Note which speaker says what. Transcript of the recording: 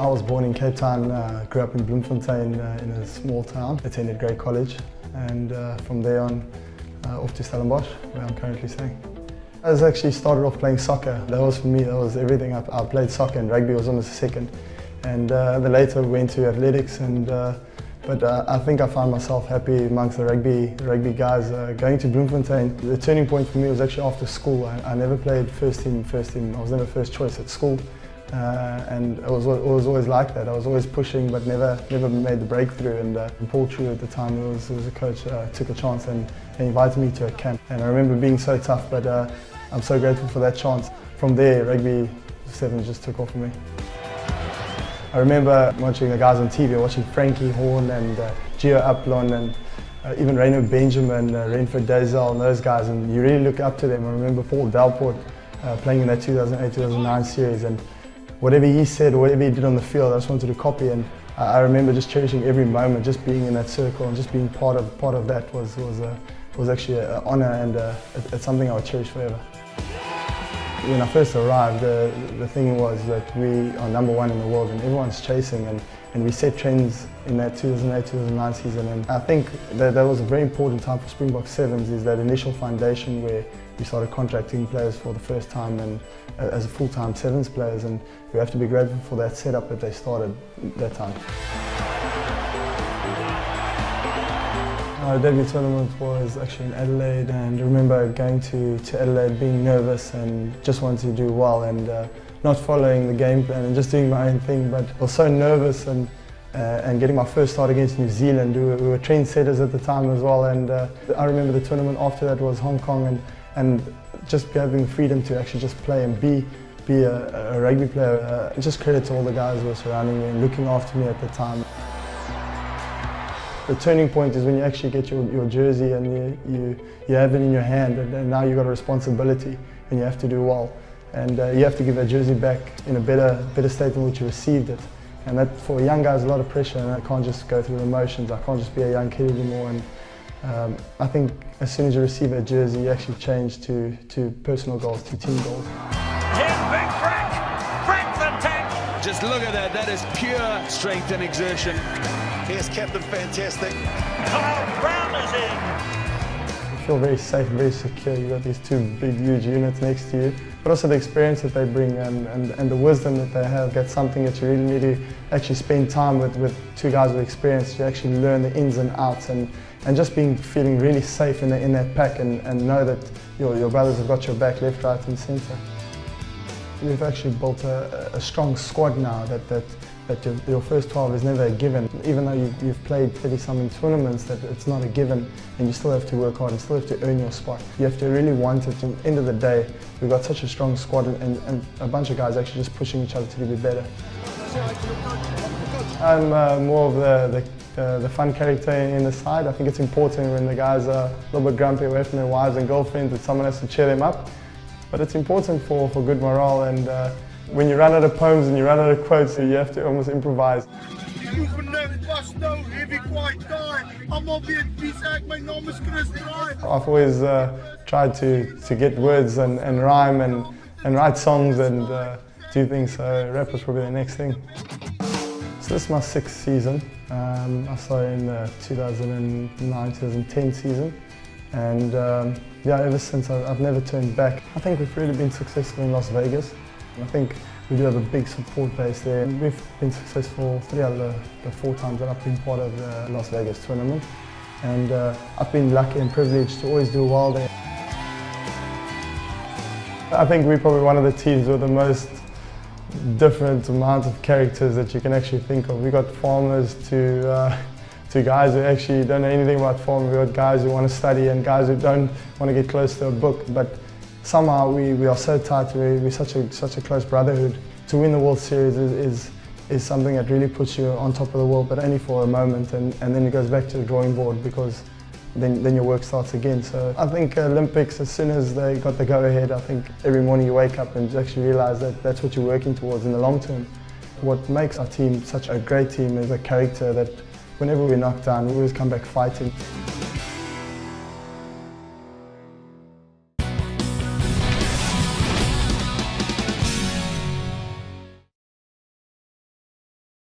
Speaker 1: I was born in Cape Town, grew up in Bloemfontein in a small town, attended Grey College, and from there on off to Stellenbosch, where I'm currently staying. I actually started off playing soccer. That was for me, that was everything. I played soccer and rugby was almost a second. And then later went to athletics, but I think I found myself happy amongst the rugby guys. Going to Bloemfontein, the turning point for me was actually after school. I never played first team. I was never first choice at school. And it was always like that. I was always pushing, but never made the breakthrough. And Paul True at the time, who was a coach, took a chance and invited me to a camp. And I remember being so tough, but I'm so grateful for that chance. From there, rugby 7 just took off for me. I remember watching the guys on TV, watching Frankie Horn and Gio Uplon and even Reino Benjamin, Renford Dazel and those guys, and you really look up to them. I remember Paul Delport playing in that 2008-2009 series, and whatever he said or whatever he did on the field, I just wanted to copy. And I remember just cherishing every moment, just being in that circle and just being part of that was actually an honour, and it's something I would cherish forever. When I first arrived, the thing was that we are #1 in the world and everyone's chasing, and we set trends in that 2008-2009 season. And I think that was a very important time for Springboks 7s, is that initial foundation where we started contracting players for the first time and as a full-time 7s players, and we have to be grateful for that setup that they started that time. Our debut tournament was actually in Adelaide, and I remember going to Adelaide being nervous and just wanting to do well, and not following the game plan and just doing my own thing, but I was so nervous, and getting my first start against New Zealand. We were trendsetters at the time as well, and I remember the tournament after that was Hong Kong, and just having the freedom to actually just play and be a rugby player. Just credit to all the guys who were surrounding me and looking after me at the time. The turning point is when you actually get your jersey and you have it in your hand, and now you've got a responsibility and you have to do well. And you have to give that jersey back in a better state than which you received it. And that, for a young guy, is a lot of pressure, and I can't just go through the motions. I can't just be a young kid anymore. And I think as soon as you receive a jersey, you actually change to personal goals, to team goals.
Speaker 2: Here's Big Frank the tank.
Speaker 3: Just look at that, that is pure strength and exertion.
Speaker 4: Here's Captain Fantastic.
Speaker 2: Carl Brown is in.
Speaker 1: You feel very safe, very secure. You've got these two big, huge units next to you, but also the experience that they bring and the wisdom that they have. That's something that you really need to actually spend time with two guys with experience. You actually learn the ins and outs, and just feeling really safe in that pack, and know that your brothers have got your back, left, right and centre. We've actually built a strong squad now that your first 12 is never a given. Even though you've played 30-something tournaments, that it's not a given, and you still have to work hard and still have to earn your spot. You have to really want it. At the end of the day, we've got such a strong squad, and a bunch of guys actually just pushing each other to be better. I'm more of the fun character in the side. I think it's important when the guys are a little bit grumpy away from their wives and girlfriends that someone has to cheer them up. But it's important for good morale, and when you run out of poems and you run out of quotes, you have to almost improvise. I've always tried to get words and rhyme and write songs and do things, so rap was probably the next thing. So this is my 6th season. I started in the 2009-2010 season, and yeah, ever since I've never turned back. I think we've really been successful in Las Vegas. I think we do have a big support base there. We've been successful 3 out of the 4 times that I've been part of the Las Vegas tournament, and I've been lucky and privileged to always do well there. I think we're probably one of the teams with the most different amount of characters that you can actually think of. We've got farmers to guys who actually don't know anything about farming. We've got guys who want to study and guys who don't want to get close to a book. But somehow we are so tight, we're such a close brotherhood. To win the World Series is something that really puts you on top of the world, but only for a moment, and then it goes back to the drawing board, because then your work starts again. So I think Olympics, as soon as they got the go-ahead, I think every morning you wake up and actually realise that that's what you're working towards in the long term. What makes our team such a great team is a character that whenever we're knocked down, we always come back fighting.